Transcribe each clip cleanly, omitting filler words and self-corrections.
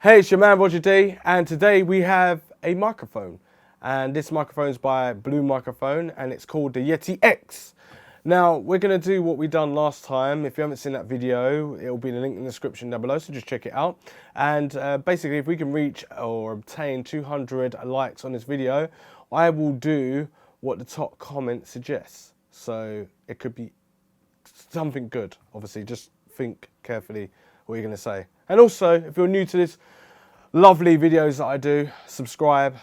Hey, it's your man Roger D, and today we have a microphone, and this microphone is by Blue Microphone, and it's called the Yeti X. Now we're going to do what we done last time. If you haven't seen that video, it will be in the link in the description down below, so just check it out. And basically, if we can reach or obtain 200 likes on this video, I will do what the top comment suggests. So it could be something good. Obviously, just think carefully what you're going to say. And also, if you're new to this lovely videos that I do, subscribe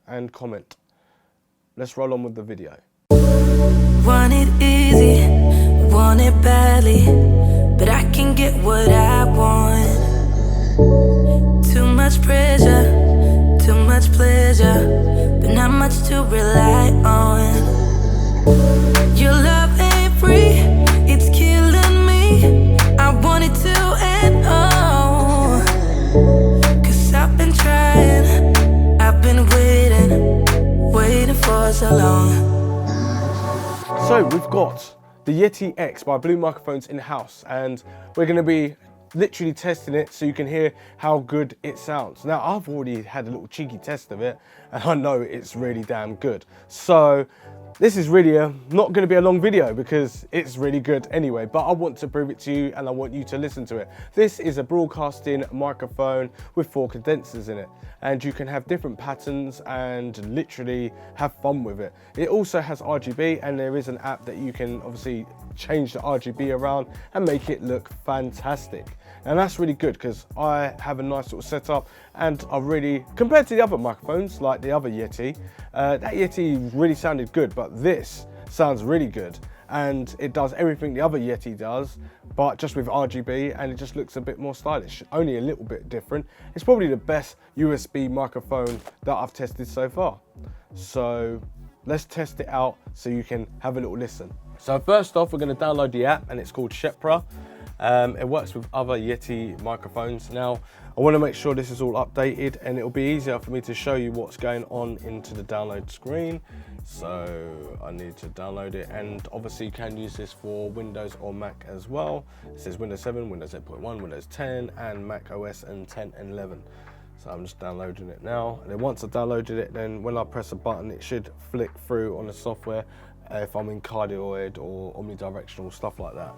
and comment. Let's roll on with the video. Want it easy, want it badly, but I can get what I want. Too much pressure, too much pleasure, but not much to rely on. Your love ain't free, it's killing me. I want it to end all, 'cause I've been trying, I've been waiting for so long. So we've got the Yeti X by Blue Microphones in house, and we're going to be literally testing it so you can hear how good it sounds. Now I've already had a little cheeky test of it, and I know it's really damn good. So this is really not going to be a long video because it's really good anyway, but I want to prove it to you and I want you to listen to it. This is a broadcasting microphone with 4 condensers in it, and you can have different patterns and literally have fun with it. It also has RGB, and there is an app that you can obviously change the RGB around and make it look fantastic. And that's really good because I have a nice sort of setup, and I really, compared to the other microphones like the other Yeti, that Yeti really sounded good, but this sounds really good, and it does everything the other Yeti does, but just with RGB, and it just looks a bit more stylish, only a little bit different. It's probably the best USB microphone that I've tested so far. So let's test it out so you can have a little listen. So first off, we're going to download the app, and it's called Shepra. It works with other Yeti microphones. Now, I want to make sure this is all updated, and it'll be easier for me to show you what's going on into the download screen. So I need to download it, and obviously you can use this for Windows or Mac as well. It says Windows 7, Windows 8.1, Windows 10, and Mac OS and 10 and 11. So I'm just downloading it now, and then once I've downloaded it, then when I press a button, it should flick through on the software if I'm in Cardioid or Omnidirectional, stuff like that.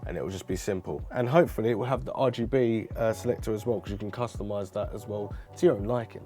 And it will just be simple, and hopefully it will have the RGB selector as well, because you can customize that as well to your own liking.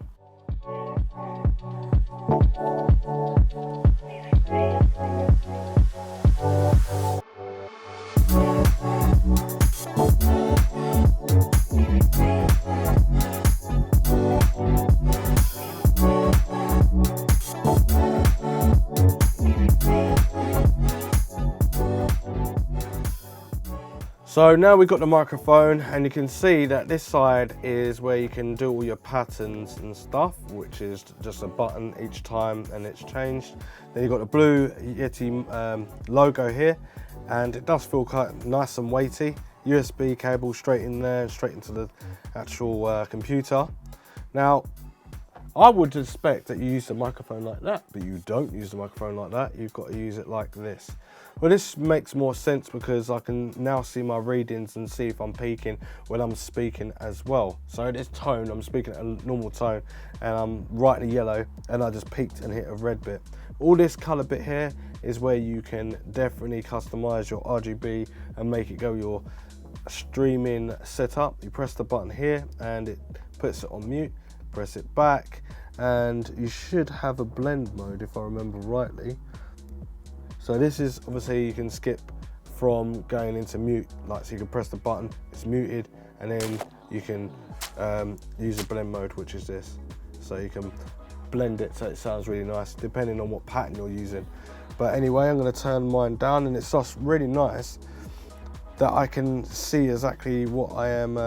So now we've got the microphone, and you can see that this side is where you can do all your patterns and stuff, which is just a button each time and it's changed. Then you've got the Blue Yeti logo here, and it does feel quite nice and weighty. USB cable straight in there, straight into the actual computer. Now, I would expect that you use the microphone like that, but you don't use the microphone like that. You've got to use it like this. Well, this makes more sense because I can now see my readings and see if I'm peaking when I'm speaking as well. So this tone, I'm speaking at a normal tone, and I'm right in the yellow, and I just peaked and hit a red bit. All this color bit here is where you can definitely customize your RGB and make it go your streaming setup. You press the button here and it puts it on mute. Press it back, and you should have a blend mode if I remember rightly. So this is obviously, you can skip from going into mute, like, so you can press the button, it's muted, and then you can use a blend mode, which is this. So you can blend it so it sounds really nice depending on what pattern you're using. But anyway, I'm going to turn mine down, and it's just really nice that I can see exactly what I am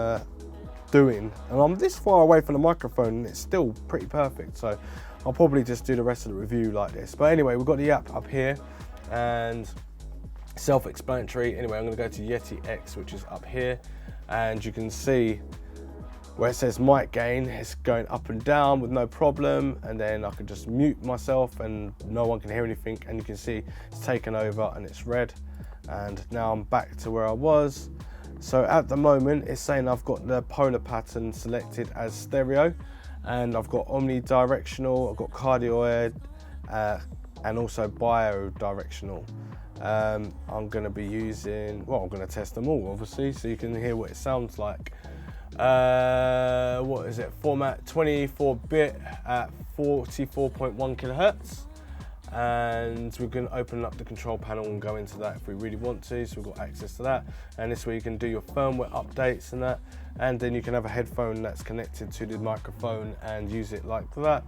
doing, and I'm this far away from the microphone and it's still pretty perfect, so I'll probably just do the rest of the review like this. But anyway, we've got the app up here, and self-explanatory. Anyway, I'm going to go to Yeti X, which is up here, and you can see where it says mic gain, it's going up and down with no problem, and then I can just mute myself and no one can hear anything, and you can see it's taken over and it's red. And now I'm back to where I was. So at the moment it's saying I've got the polar pattern selected as stereo, and I've got omnidirectional, I've got cardioid, and also bi-directional. I'm going to be using, well, I'm going to test them all obviously so you can hear what it sounds like. What is it, format 24-bit at 44.1 kilohertz, and we can open up the control panel and go into that if we really want to, so we've got access to that. And this way you can do your firmware updates and that, and then you can have a headphone that's connected to the microphone and use it like that.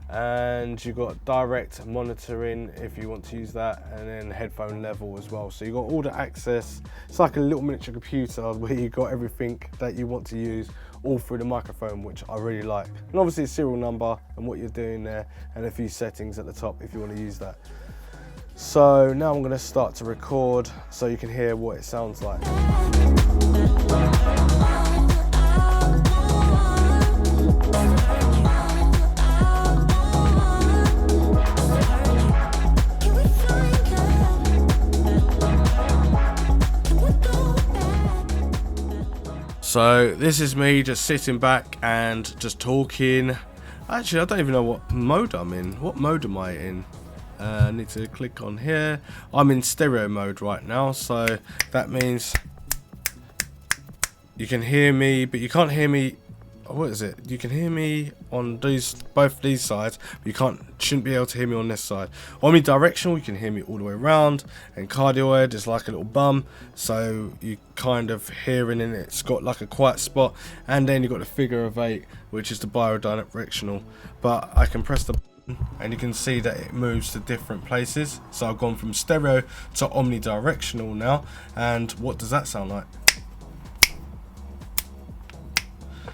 And you've got direct monitoring if you want to use that, and then headphone level as well. So you've got all the access. It's like a little miniature computer where you've got everything that you want to use all through the microphone, which I really like. And obviously a serial number and what you're doing there, and a few settings at the top if you want to use that. So now I'm going to start to record so you can hear what it sounds like. So this is me just sitting back and just talking. Actually, I don't even know what mode I'm in. What mode am I in? I need to click on here. I'm in stereo mode right now, so that means you can hear me, but you can't hear me. What is it? You can hear me on both these sides, but you shouldn't be able to hear me on this side. Omnidirectional, you can hear me all the way around, and cardioid is like a little bum, so you kind of hearing in it. It's got like a quiet spot, and then you've got the figure of 8, which is the bi-directional. But I can press the button, and you can see that it moves to different places. So I've gone from stereo to omnidirectional now, and what does that sound like?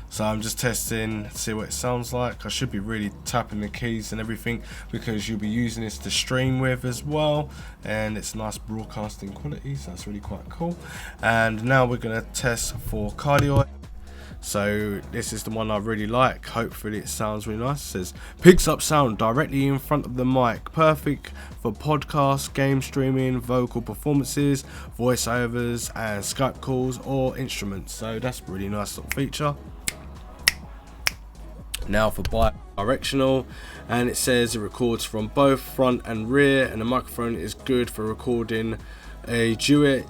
So I'm just testing to see what it sounds like. I should be really tapping the keys and everything because you'll be using this to stream with as well, and it's nice broadcasting quality, so that's really quite cool. And now we're going to test for cardioid. So this is the one I really like. Hopefully it sounds really nice. It says picks up sound directly in front of the mic, perfect for podcasts, game streaming, vocal performances, voiceovers and Skype calls or instruments. So that's a really nice little feature. Now for bi-directional, and it says it records from both front and rear, and the microphone is good for recording a duet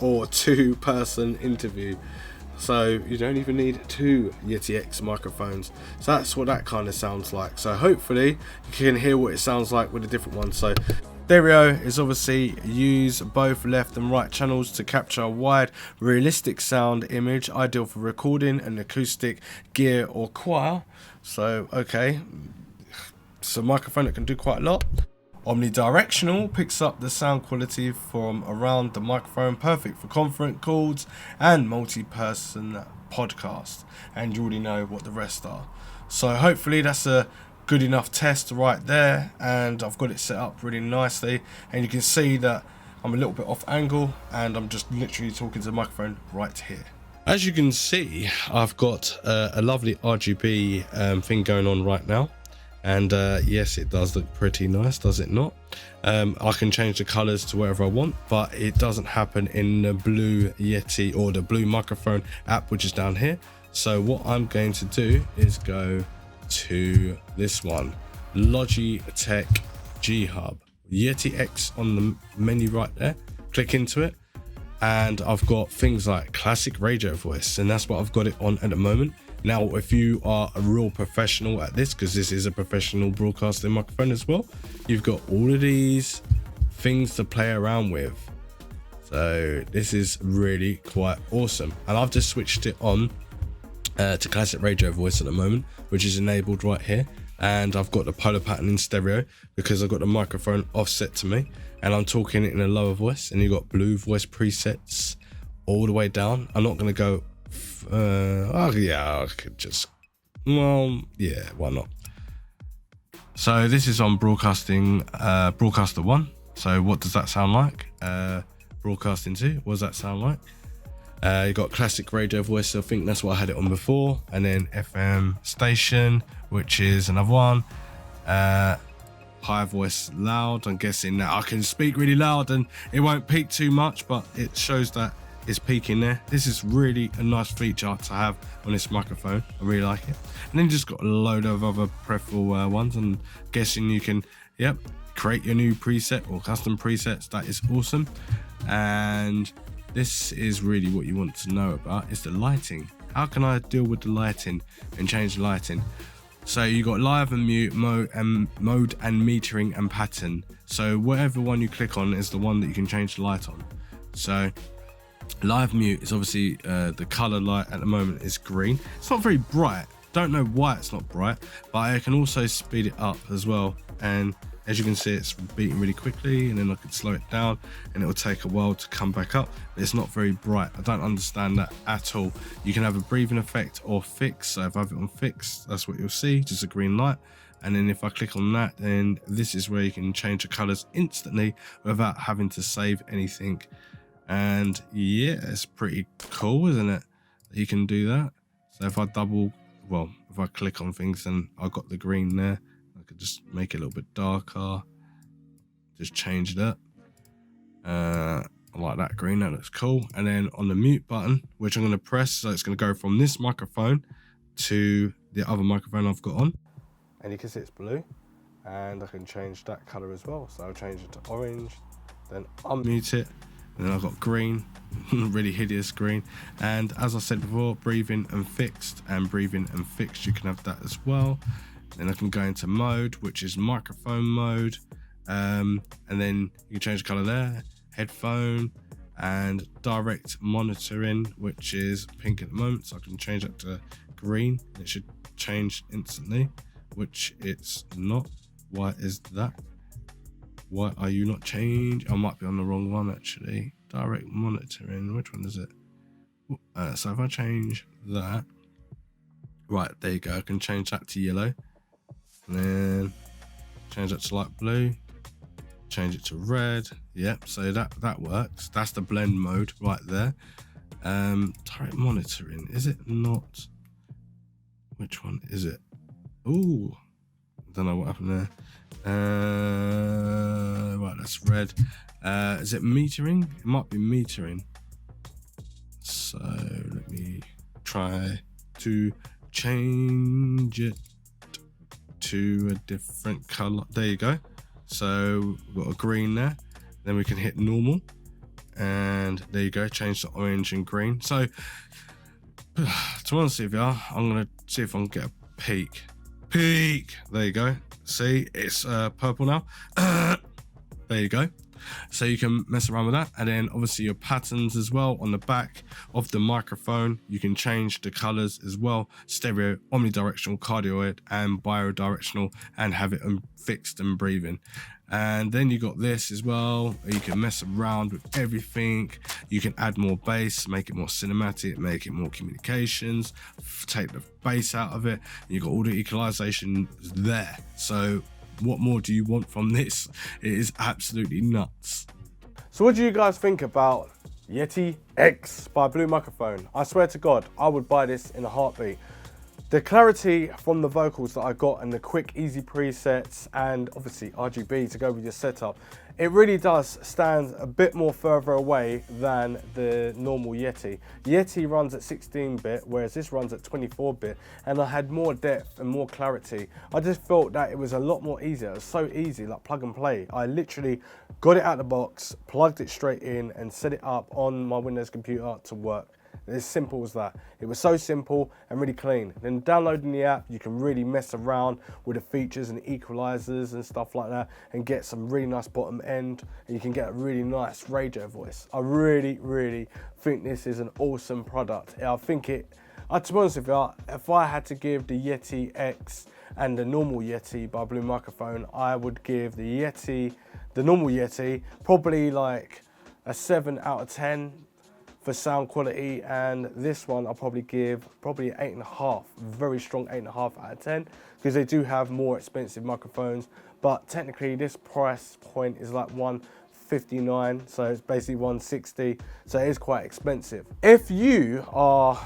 or two-person interview. So you don't even need 2 Yeti X microphones. So that's what that kind of sounds like. So hopefully you can hear what it sounds like with a different one. So stereo is obviously use both left and right channels to capture a wide realistic sound image, ideal for recording an acoustic gear or choir. So okay, so microphone that can do quite a lot. Omnidirectional picks up the sound quality from around the microphone, perfect for conference calls and multi-person podcast, and you already know what the rest are. So hopefully that's a good enough test right there, and I've got it set up really nicely, and you can see that I'm a little bit off angle and I'm just literally talking to the microphone right here. As you can see, I've got a lovely RGB thing going on right now, and yes, it does look pretty nice, does it not? I can change the colors to wherever I want, but it doesn't happen in the Blue Yeti or the Blue microphone app, which is down here. So what I'm going to do is go to this one, Logitech G Hub, Yeti X on the menu right there. Click into it, and I've got things like classic radio voice, and that's what I've got it on at the moment. Now if you are a real professional at this, because this is a professional broadcasting microphone as well, you've got all of these things to play around with. So this is really quite awesome, and I've just switched it on to classic radio voice at the moment, which is enabled right here, and I've got the polar pattern in stereo because I've got the microphone offset to me, and I'm talking it in a lower voice, and you've got blue voice presets all the way down. I'm not going to go oh yeah, I could just, well yeah, why not? So this is on broadcasting, broadcaster 1. So what does that sound like? Broadcasting 2, what does that sound like? You got classic radio voice, so I think that's what I had it on before, and then FM station, which is another one. high voice loud. I'm guessing that I can speak really loud and it won't peak too much, but it shows that it's peaking there. This is really a nice feature to have on this microphone. I really like it. And then just got a load of other peripheral ones. I'm guessing you can, create your new preset or custom presets. That is awesome. And this is really what you want to know about, is the lighting. How can I deal with the lighting and change the lighting? So you got live and mute mode and metering and pattern. So whatever one you click on is the one that you can change the light on. So live mute is obviously the color light at the moment is green. It's not very bright. Don't know why it's not bright, but I can also speed it up as well. And as you can see, it's beating really quickly, and then I can slow it down and it will take a while to come back up. But it's not very bright. I don't understand that at all. You can have a breathing effect or fix. So if I have it on fix, that's what you'll see, just a green light. And then if I click on that, then this is where you can change the colors instantly without having to save anything. And yeah, it's pretty cool, isn't it? You can do that. So if I if I click on things, then I got the green there. I could just make it a little bit darker, just change that. I like that green, that looks cool. And then on the mute button, which I'm going to press, so it's going to go from this microphone to the other microphone I've got on. And you can see it's blue, and I can change that color as well. So I'll change it to orange, then unmute it, and then I've got green, really hideous green. And as I said before, breathing and fixed, you can have that as well. Then I can go into mode, which is microphone mode, and then you can change the color there, headphone, and direct monitoring, which is pink at the moment, so I can change that to green. It should change instantly, which it's not. Why is that? Why are you not changed? I might be on the wrong one actually. Direct monitoring, which one is it? So if I change that, right, there you go. I can change that to yellow, and then change that to light blue, change it to red. Yep, so that works. That's the blend mode right there. Direct monitoring, is it not? Which one is it? Ooh, don't know what happened there. Right, that's red. Is it metering? It might be metering. So let me try to change it to a different color. There you go. So we've got a green there. Then we can hit normal, and there you go. Change to orange and green. So to be honest with you, I'm gonna see if I can get a peak. There you go. See, it's purple now. There you go. So you can mess around with that, and then obviously your patterns as well on the back of the microphone. You can change the colors as well: stereo, omnidirectional, cardioid, and bi-directional, and have it fixed and breathing. And then you got this as well. You can mess around with everything. You can add more bass, make it more cinematic, make it more communications, take the bass out of it. You got all the equalization there. So what more do you want from this? It is absolutely nuts. So what do you guys think about Yeti X by Blue Microphone? I swear to God, I would buy this in a heartbeat. The clarity from the vocals that I got, and the quick, easy presets, and obviously RGB to go with your setup, it really does stand a bit more further away than the normal Yeti. Yeti runs at 16-bit, whereas this runs at 24-bit, and I had more depth and more clarity. I just felt that it was a lot more easier. It was so easy, like plug and play. I literally got it out of the box, plugged it straight in, and set it up on my Windows computer to work. As simple as that. It was so simple and really clean. Then downloading the app, you can really mess around with the features and equalizers and stuff like that, and get some really nice bottom end, and you can get a really nice radio voice. I really think this is an awesome product. I think to be honest with you, if I had to give the Yeti X and the normal Yeti by Blue Microphone, I would give the normal Yeti, probably like a 7 out of 10. For sound quality, and this one I'll probably give an 8.5, very strong 8.5 out of 10, because they do have more expensive microphones, but technically this price point is like $159, so it's basically $160, so it is quite expensive. If you are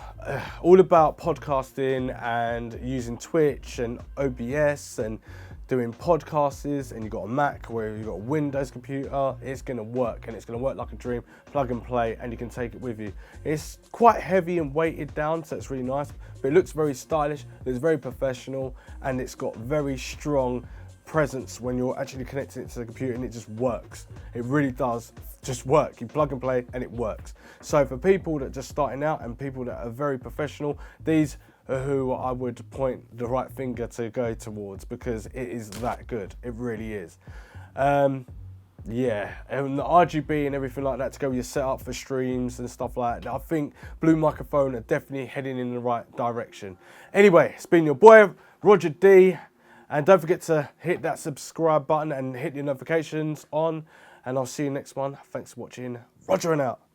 all about podcasting and using Twitch and OBS and doing podcasts and you've got a Mac where you've got a Windows computer, it's gonna work, and it's gonna work like a dream, plug and play, and you can take it with you. It's quite heavy and weighted down, so it's really nice, but it looks very stylish, it's very professional, and it's got very strong presence when you're actually connecting it to the computer, and it just works. It really does just work. You plug and play and it works. So for people that are just starting out and people that are very professional, these are who I would point the right finger to go towards, because it is that good. It really is. Yeah, and the RGB and everything like that to go with your setup for streams and stuff like that. I think Blue Microphone are definitely heading in the right direction. Anyway, it's been your boy, Roger D. And don't forget to hit that subscribe button and hit your notifications on. And I'll see you next one. Thanks for watching. Roger and out.